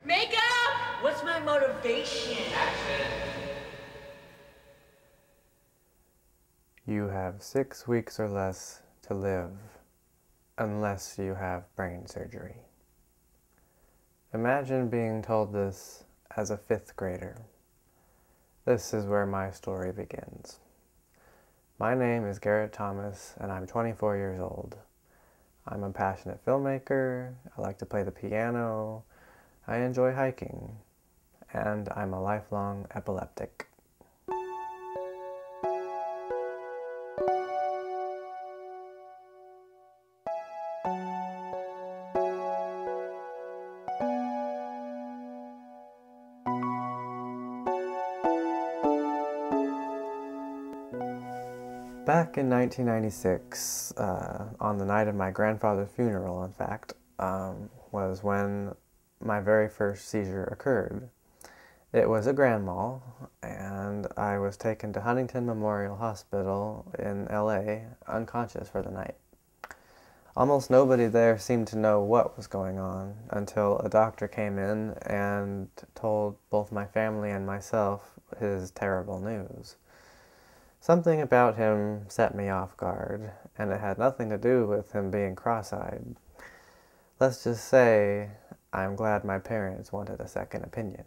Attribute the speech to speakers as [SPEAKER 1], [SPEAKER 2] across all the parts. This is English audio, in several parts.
[SPEAKER 1] Makeup!
[SPEAKER 2] What's my motivation?
[SPEAKER 1] Action.
[SPEAKER 3] You have 6 weeks or less to live, unless you have brain surgery. Imagine being told this as a 5th grader. This is where my story begins. My name is Garett Thomas, and I'm 24 years old. I'm a passionate filmmaker, I like to play the piano, I enjoy hiking, and I'm a lifelong epileptic. Back in 1996, on the night of my grandfather's funeral, in fact, was when my very first seizure occurred. It was a grand mal, and I was taken to Huntington Memorial Hospital in LA, unconscious for the night. Almost nobody there seemed to know what was going on until a doctor came in and told both my family and myself his terrible news. Something about him set me off guard, and it had nothing to do with him being cross-eyed. Let's just say, I'm glad my parents wanted a second opinion.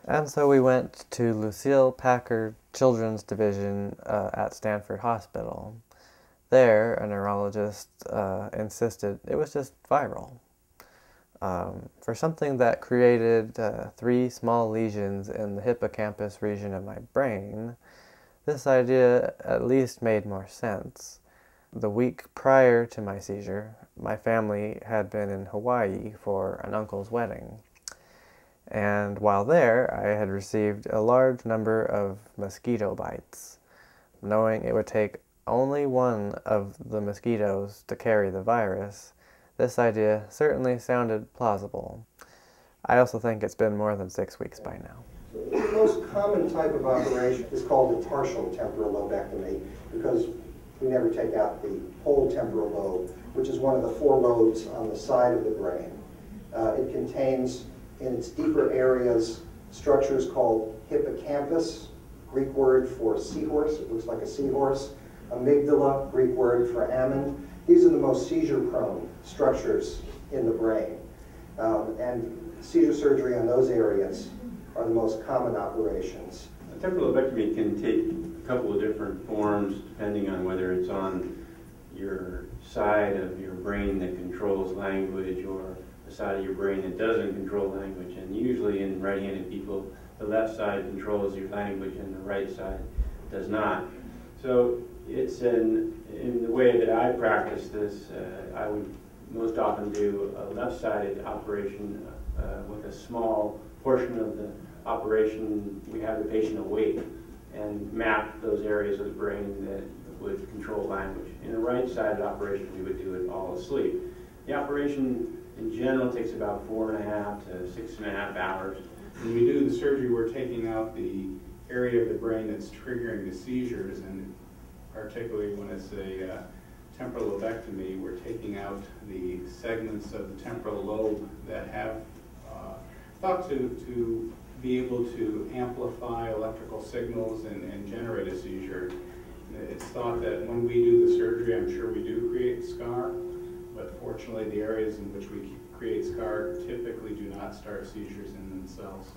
[SPEAKER 3] And so we went to Lucille Packard Children's Division at Stanford Hospital. There, a neurologist insisted it was just viral. For something that created 3 small lesions in the hippocampus region of my brain, this idea at least made more sense. The week prior to my seizure, my family had been in Hawaii for an uncle's wedding. And while there, I had received a large number of mosquito bites. Knowing it would take only one of the mosquitoes to carry the virus, this idea certainly sounded plausible. I also think it's been more than 6 weeks by now.
[SPEAKER 4] The most common type of operation is called the partial temporal lobectomy because we never take out the whole temporal lobe, which is one of the 4 lobes on the side of the brain. It contains, in its deeper areas, structures called hippocampus, Greek word for seahorse, it looks like a seahorse, amygdala, Greek word for almond. These are the most seizure-prone structures in the brain. And seizure surgery on those areas are the most common operations.
[SPEAKER 5] A temporal lobectomy can take a couple of different forms depending on whether it's on your side of your brain that controls language or the side of your brain that doesn't control language. And usually in right-handed people, the left side controls your language and the right side does not. So it's in the way that I practice this, I would most often do a left-sided operation with a small portion of the operation. We have the patient awake and map those areas of the brain that would control language. In a right-sided operation, we would do it all asleep. The operation in general takes about 4.5 to 6.5 hours.
[SPEAKER 6] When we do the surgery, we're taking out the area of the brain that's triggering the seizures, and particularly when it's a temporal lobectomy, we're taking out the segments of the temporal lobe that have thought to be able to amplify electrical signals and generate a seizure. It's thought that when we do the surgery, I'm sure we do create scar, but fortunately the areas in which we create scar typically do not start seizures in themselves.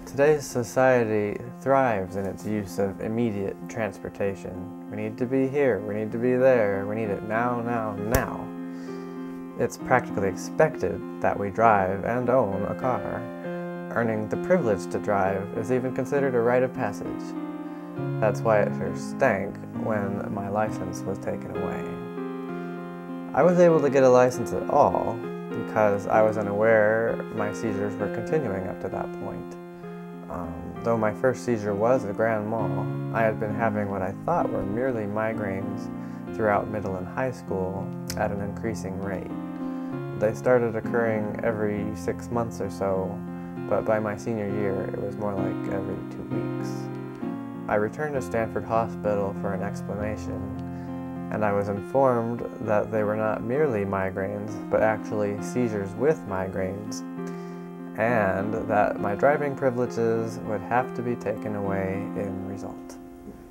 [SPEAKER 3] Today's society thrives in its use of immediate transportation. We need to be here, we need to be there, we need it now, now, now. It's practically expected that we drive and own a car. Earning the privilege to drive is even considered a rite of passage. That's why it sure stank when my license was taken away. I was able to get a license at all because I was unaware my seizures were continuing up to that point. Though my first seizure was a grand mal, I had been having what I thought were merely migraines throughout middle and high school at an increasing rate. They started occurring every 6 months or so, but by my senior year it was more like every 2 weeks. I returned to Stanford Hospital for an explanation, and I was informed that they were not merely migraines, but actually seizures with migraines, and that my driving privileges would have to be taken away in result.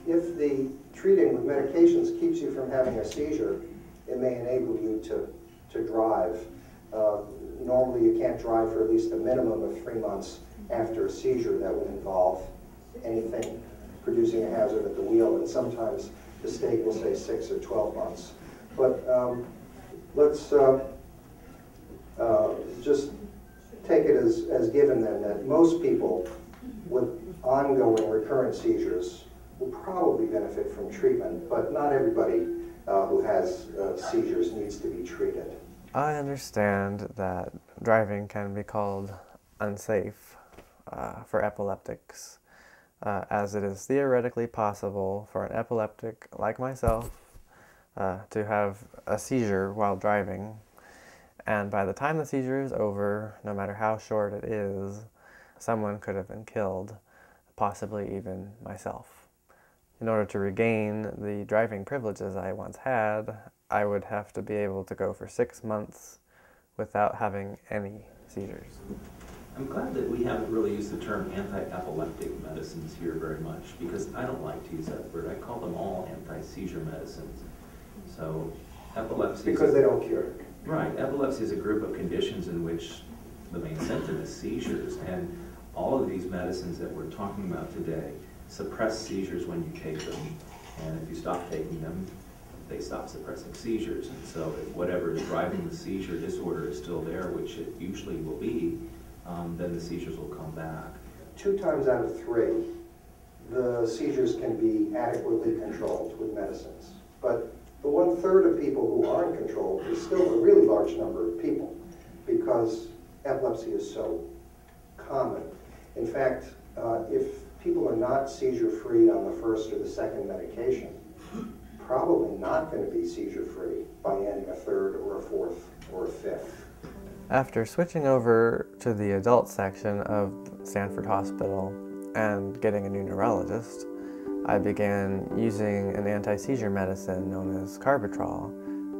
[SPEAKER 4] If the treating with medications keeps you from having a seizure, it may enable you to drive. Normally you can't drive for at least a minimum of 3 months after a seizure that would involve anything producing a hazard at the wheel, and sometimes the state will say 6 or 12 months. But let's just take it as given then that most people with ongoing recurrent seizures will probably benefit from treatment, but not everybody who has seizures needs to be treated.
[SPEAKER 3] I understand that driving can be called unsafe for epileptics, as it is theoretically possible for an epileptic like myself to have a seizure while driving, and by the time the seizure is over, no matter how short it is, someone could have been killed, possibly even myself. In order to regain the driving privileges I once had, I would have to be able to go for 6 months without having any seizures.
[SPEAKER 1] I'm glad that we haven't really used the term anti-epileptic medicines here very much, because I don't like to use that word. I call them all anti-seizure medicines. So epilepsy...
[SPEAKER 4] Because they don't cure.
[SPEAKER 1] Right. Epilepsy is a group of conditions in which the main symptom is seizures, and all of these medicines that we're talking about today suppress seizures when you take them, and if you stop taking them, they stop suppressing seizures. And so if whatever is driving the seizure disorder is still there, which it usually will be, then the seizures will come back.
[SPEAKER 4] 2 times out of 3, the seizures can be adequately controlled with medicines. But the 1/3 of people who aren't controlled is still a really large number of people, because epilepsy is so common. In fact, if people are not seizure-free on the first or the second medication, probably not going to be seizure-free by adding a 3rd or a 4th or a 5th.
[SPEAKER 3] After switching over to the adult section of Stanford Hospital and getting a new neurologist, I began using an anti-seizure medicine known as carbatrol,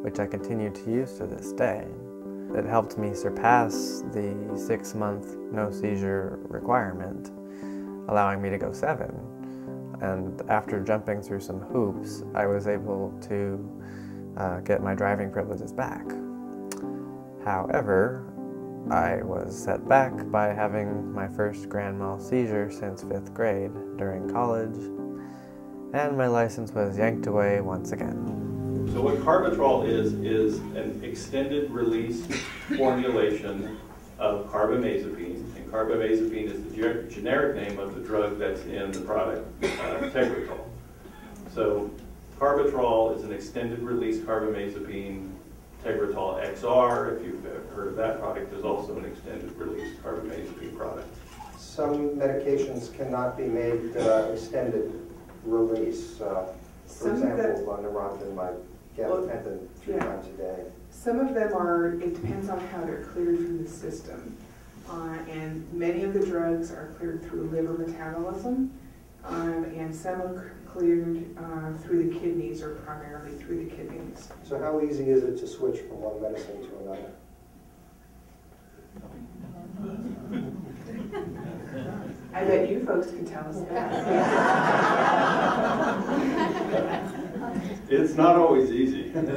[SPEAKER 3] which I continue to use to this day. It helped me surpass the 6-month no-seizure requirement, allowing me to go 7. And after jumping through some hoops, I was able to get my driving privileges back. However, I was set back by having my first grand mal seizure since 5th grade during college, and my license was yanked away once again.
[SPEAKER 2] So what carbatrol is an extended release formulation of carbamazepine, and carbamazepine is the generic name of the drug that's in the product Tegretol. So carbatrol is an extended release carbamazepine. Tegretol XR, if you've heard of that product, is also an extended release carbamazepine product.
[SPEAKER 4] Some medications cannot be made extended release. For example, Neurontin might gabapentin 3 times a day.
[SPEAKER 7] Some of them are, it depends on how they're cleared through the system. And many of the drugs are cleared through liver metabolism, and some are cleared through the kidneys, or primarily through the kidneys.
[SPEAKER 4] So how easy is it to switch from one medicine to another?
[SPEAKER 7] I bet you folks can tell us that.
[SPEAKER 2] It's not always easy, but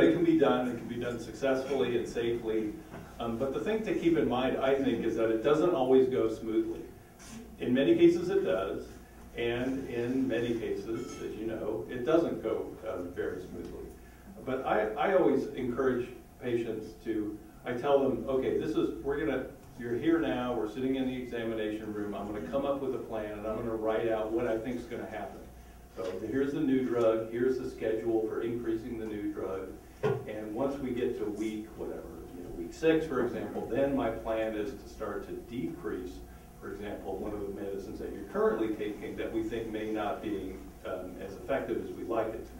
[SPEAKER 2] it can be done. It can be done successfully and safely. But the thing to keep in mind, I think, is that it doesn't always go smoothly. In many cases it does, and in many cases, as you know, it doesn't go very smoothly. But I always encourage patients to, I tell them, okay, you're here now, we're sitting in the examination room, I'm going to come up with a plan, and I'm going to write out what I think is going to happen. So here's the new drug, here's the schedule for increasing the new drug, and once we get to week 6, for example, then my plan is to start to decrease, for example, one of the medicines that you're currently taking that we think may not be as effective as we'd like it to